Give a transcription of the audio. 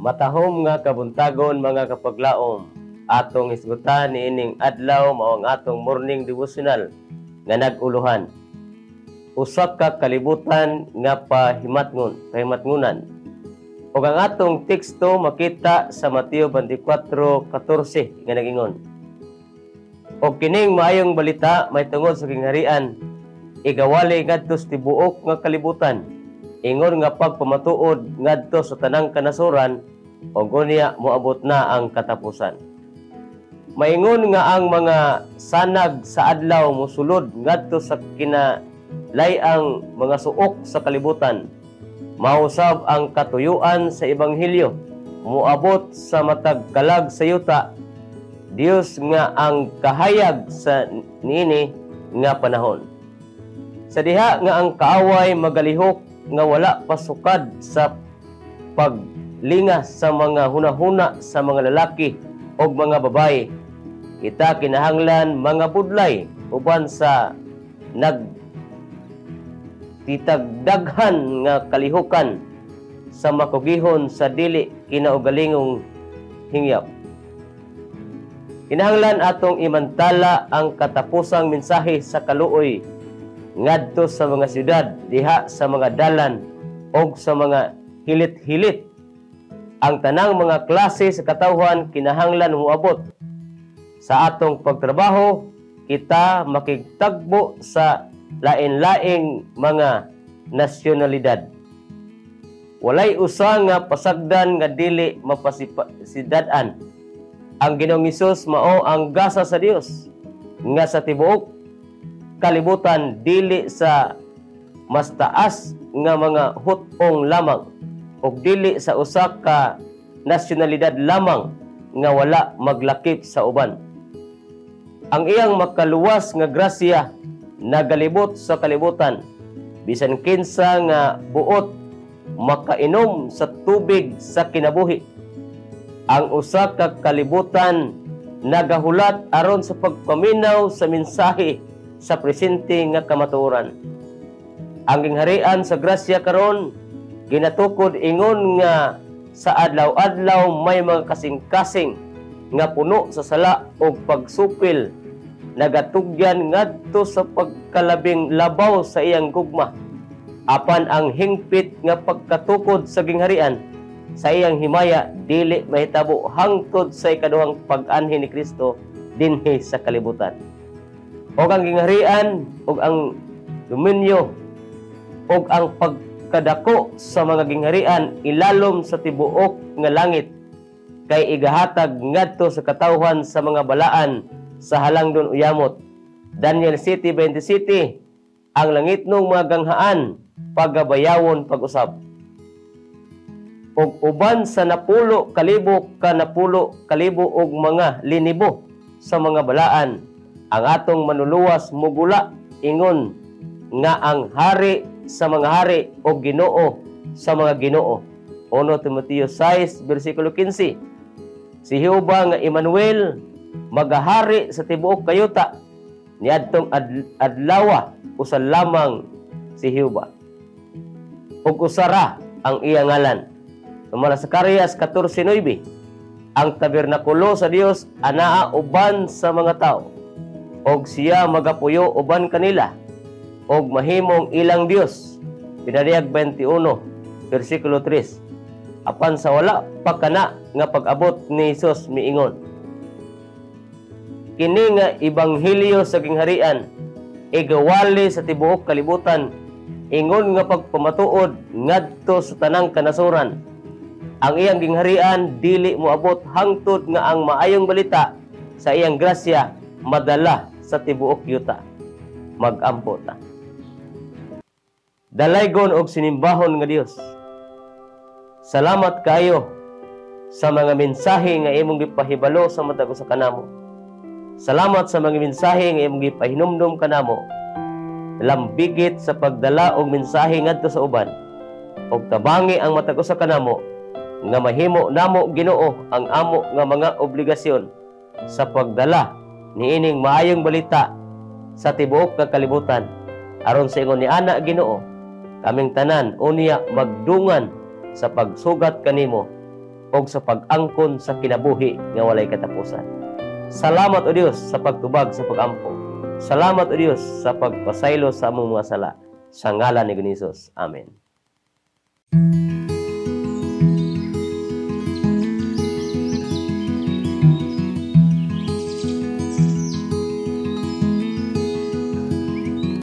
Matahom nga kabuntagon mga kapaglaom, atong isgutan niining adlaw mao ang atong morning devotional nga nag-uluhan. Usa ka kalibutan nga pahimatngunan. Ug ang atong teksto makita sa Mateo 24:14 nga nagingon. Og kining maayong balita may tungod sa kingharian, igawali ngadto sa tibuok nga kalibutan. Ingon nga pagpamatuod ngadto sa tanang kanasuran o unya moabot na ang katapusan. Maingon nga ang mga sanag sa adlaw mosulod ngadto sa kinalayang mga suok sa kalibutan. Mausab ang katuyuan sa ebanghelyo, moabot sa matag kalag sa yuta. Dios nga ang kahayag sa niini nga panahon. Sa diha nga ang kaaway magalihok nga wala pasukad sa paglingas sa mga hunahuna sa mga lalaki o mga babae. Kita kinahanglan mga budlay uban sa nagtitagdaghan nga kalihukan sa makugihon sa dili kinaugalingong hingyap. Kinahanglan atong imantala ang katapusang mensahe sa kaluoy ngadto sa mga syudad, diha sa mga dalan o sa mga hilit-hilit. Ang tanang mga klase sa katawhan kinahanglan moabot. Sa atong pagtrabaho, kita makigtagbo sa lain-laing mga nasyonalidad. Walay usa nga pasagdan nga dili mapasidadan. Ang Ginoong Hesus mao ang gasa sa Dios nga sa tibuok kalibutan dili sa mas taas nga mga hutong lamang o dili sa usa ka nasyonalidad lamang nga wala maglakip sa uban. Ang iyang makaluwas nga grasya nagalibot sa kalibutan bisan kinsa nga buot makainom sa tubig sa kinabuhi. Ang usa ka kalibutan nagahulat aron sa pagpaminaw sa mensahe sa presente nga kamatuoran. Ang gingharian sa grasya karon ginatukod ingon nga sa adlaw-adlaw may mga kasing-kasing nga puno sa sala o pagsupil nagatugyan ngadto sa pagkalabing labaw sa iyang gugma. Apan ang hingpit nga pagkatukod sa gingharian sa iyang himaya dili mahitabo hangtod sa ikaduhang pag-anhi ni Kristo dinhi sa kalibutan. Og ang gingharian og ang dominyo og ang pagkadako sa mga gingharian ilalom sa tibuok nga langit kay igahatag ngadto sa katawhan sa mga balaan sa halangdon uyamot. Daniel 7:27, ang langitnong mga ganghaan pagabayawon pag-usab. Og uban sa napulo kalibo og mga linibo sa mga balaan, ang atong manuluwas mugula ingon nga ang hari sa mga hari o Ginoo sa mga Ginoo. 1 Timoteo 6:15. Si Jehova nga Emmanuel magahari sa tibuok kayuta niadtong adlawa usa lamang si Jehova. Ug usara ang iya ngalan. Sumala sa Zacarias 14:9, ang tabernakulo sa Dios anaa uban sa mga tao, og siya magapuyo uban kanila, og mahimong ilang Dios. Pinadiyag 21:3. Apan sa wala pa kana nga pag-abot ni Hesus miingon, kini nga ebanghelyo sa gingharian igawali sa tibuok kalibutan, ingon nga pagpamatuod ngadto sa tanang kanasuran. Ang iyang gingharian dili moabot hangtod nga ang maayong balita sa iyang grasya madala sa tibuok yuta. Mag-ampo ta. Dalaygon og sinimbahon nga Dios. Salamat kayo sa mga mensahe nga imong gipahibalo sa matag usa kanamo. Salamat sa mga mensahe nga imong gipahinumdum kanamo. Lambigit sa pagdala og mensahe ngadto sa uban. Og tabangi ang matag usa kanamo nga mahimo namo Ginoo ang amo nga mga obligasyon sa pagdala niining maayong balita sa tibuok nga kalibutan aron sa ingon ni ana Ginoo kaming tanan unya magdungan sa pagsugat kanimo o sa pag-angkon sa kinabuhi nga walay katapusan. Salamat o Dios sa pagtubag sa pag-ampo. Salamat o Dios sa pagpasaylo sa among mga sala. Sa ngalan ni Hesus. Amen.